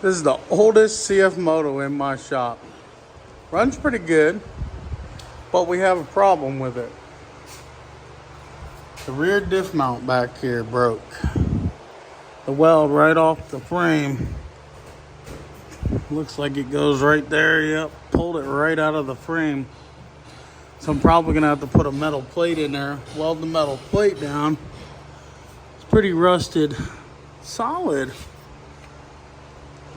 This is the oldest CFMOTO in my shop. Runs pretty good, but we have a problem with it. The rear diff mount back here broke. The weld right off the frame. Looks like it goes right there. Yep, pulled it right out of the frame. So I'm probably gonna have to put a metal plate in there, weld the metal plate down. It's pretty rusted, solid,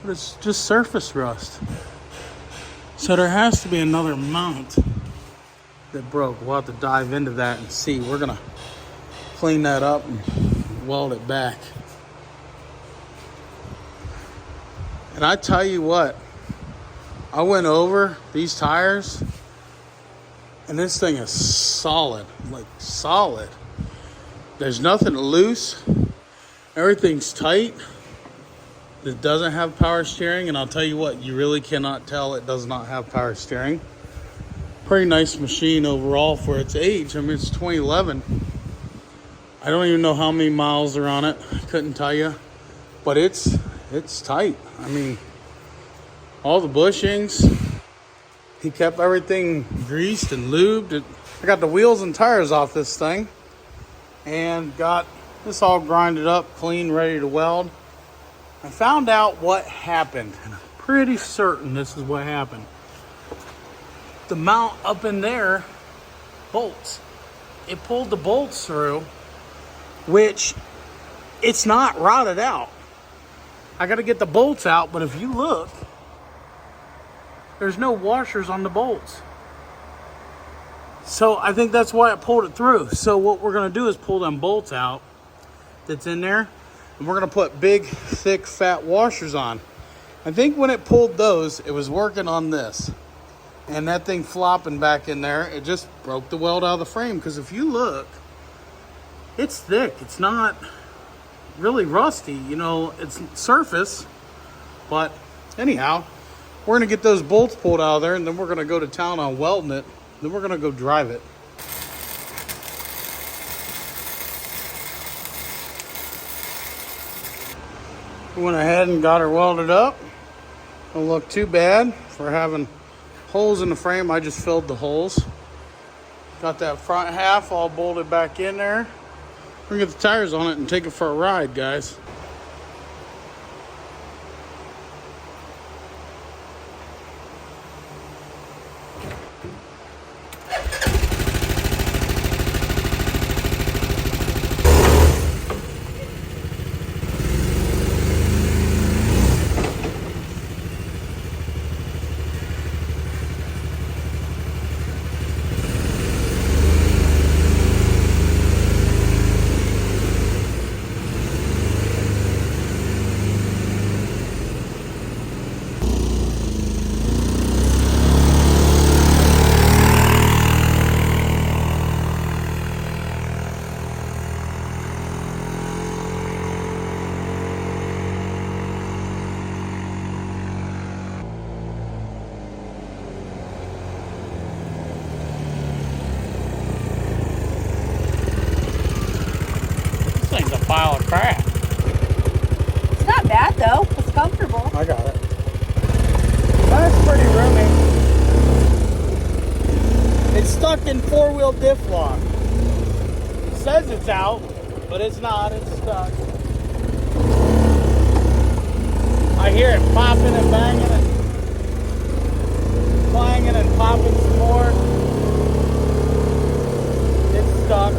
but it's just surface rust. So there has to be another mount that broke. We'll have to dive into that and see. We're gonna clean that up and weld it back. And I tell you what, I went over these tires and this thing is solid, like solid. There's nothing loose. Everything's tight. It doesn't have power steering, and I'll tell you what, you really cannot tell it does not have power steering. Pretty nice machine overall for its age. I mean, it's 2011. I don't even know how many miles are on it. I couldn't tell you, but it's tight. I mean, all the bushings, he kept everything greased and lubed. I got the wheels and tires off this thing and got this all grinded up, clean, ready to weld. I found out what happened, and I'm pretty certain this is what happened. The mount up in there, bolts. It pulled the bolts through, which it's not rotted out. I got to get the bolts out, but if you look, there's no washers on the bolts. So I think that's why it pulled it through. So what we're going to do is pull them bolts out that's in there, and we're going to put big, thick, fat washers on. I think when it pulled those, it was working on this. And that thing flopping back in there, it just broke the weld out of the frame. Because if you look, it's thick. It's not really rusty. You know, it's surface. But anyhow, we're going to get those bolts pulled out of there, and then we're going to go to town on welding it. Then we're going to go drive it. We went ahead and got her welded up. Don't look too bad for having holes in the frame. I just filled the holes. Got that front half all bolted back in there. We're gonna get the tires on it and take it for a ride, guys. Pile of crap. It's not bad though. It's comfortable. I got it. That's pretty roomy. It's stuck in four-wheel diff lock. It says it's out, but it's not. It's stuck. I hear it popping and banging and clanging and popping some more. It's stuck.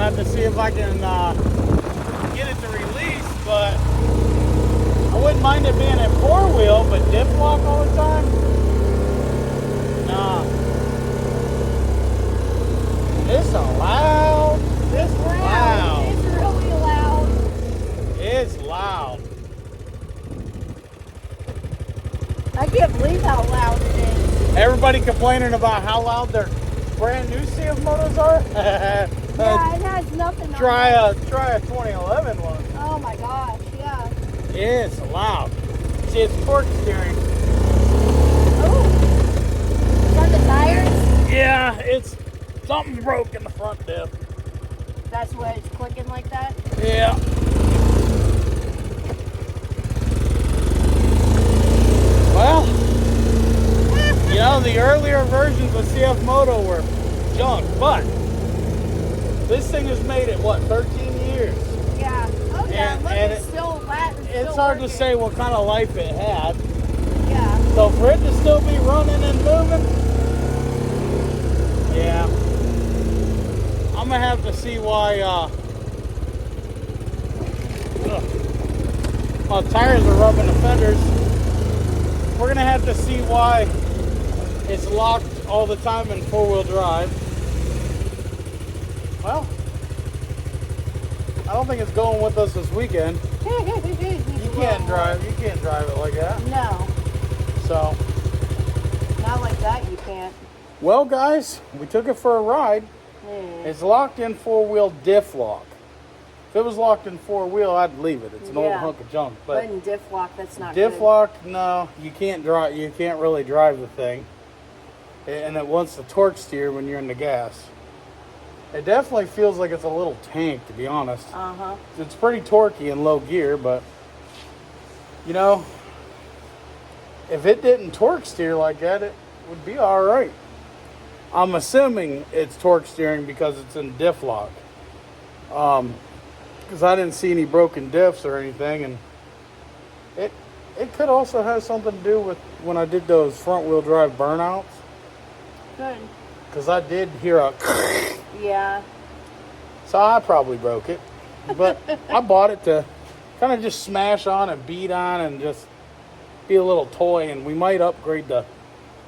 Have to see if I can get it to release, but I wouldn't mind it being a four-wheel, but diff lock all the time? Nah. It's loud. It's loud. It's really loud. It's loud. I can't believe how loud it is. Everybody complaining about how loud their brand new CFMOTOs are? Yeah, it has nothing Try on a 2011 one. Oh my gosh, yeah. It's loud. See, it's torque steering. Oh. It's on the tires? Yeah, it's something broke in the front diff. That's why it's clicking like that? Yeah. versions of CFMOTO were junk, but this thing has made it, what, 13 years? Yeah. Oh yeah. Look, And it's still flat. It's hard to say what kind of life it had. Yeah. So for it to still be running and moving, yeah. I'm gonna have to see why tires are rubbing the fenders. We're gonna have to see why it's locked all the time in four-wheel drive. Well, I don't think it's going with us this weekend. You can't drive it like that. No. So, not like that. You can't. well, guys, we took it for a ride. It's locked in four-wheel diff lock. If it was locked in four-wheel, I'd leave it. It's an old hunk of junk. But in diff lock, that's not diff good. lock, no, you can't drive. You can't really drive the thing, and it wants the torque steer when you're in the gas. It definitely feels like it's a little tank, to be honest. It's pretty torquey in low gear, but you know, if it didn't torque steer like that, it would be all right. I'm assuming it's torque steering because it's in diff lock. Because I didn't see any broken diffs or anything, and it could also have something to do with when I did those front wheel drive burnouts. Good. Because I did hear a yeah. So I probably broke it, but I bought it to kind of just smash on and beat on and just be a little toy, and we might upgrade the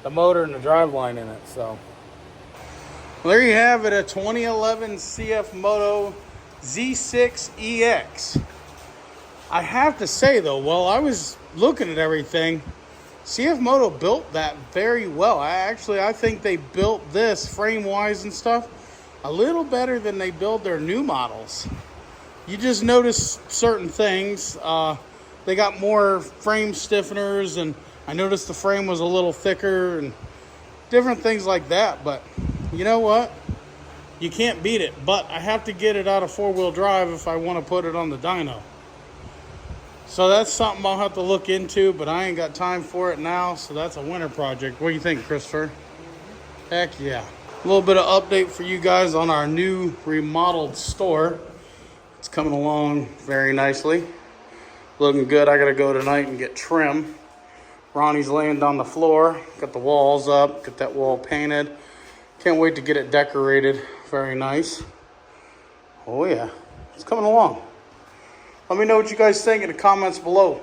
motor and the driveline in it. So well, there you have it, a 2011 CFMOTO Z6EX. I have to say though, while I was looking at everything, CFMOTO built that very well. I think they built this frame-wise and stuff a little better than they build their new models. You just notice certain things. They got more frame stiffeners, and I noticed the frame was a little thicker and different things like that. But you know what? You can't beat it. But I have to get it out of four-wheel drive if I want to put it on the dyno. So that's something I'll have to look into, but I ain't got time for it now, so that's a winter project. What do you think, Christopher? Heck yeah. A little bit of update for you guys on our new remodeled store. It's coming along very nicely. Looking good. I gotta go tonight and get trim. Ronnie's laying on the floor. Got the walls up, got that wall painted. Can't wait to get it decorated. Very nice. Oh yeah, it's coming along. Let me know what you guys think in the comments below.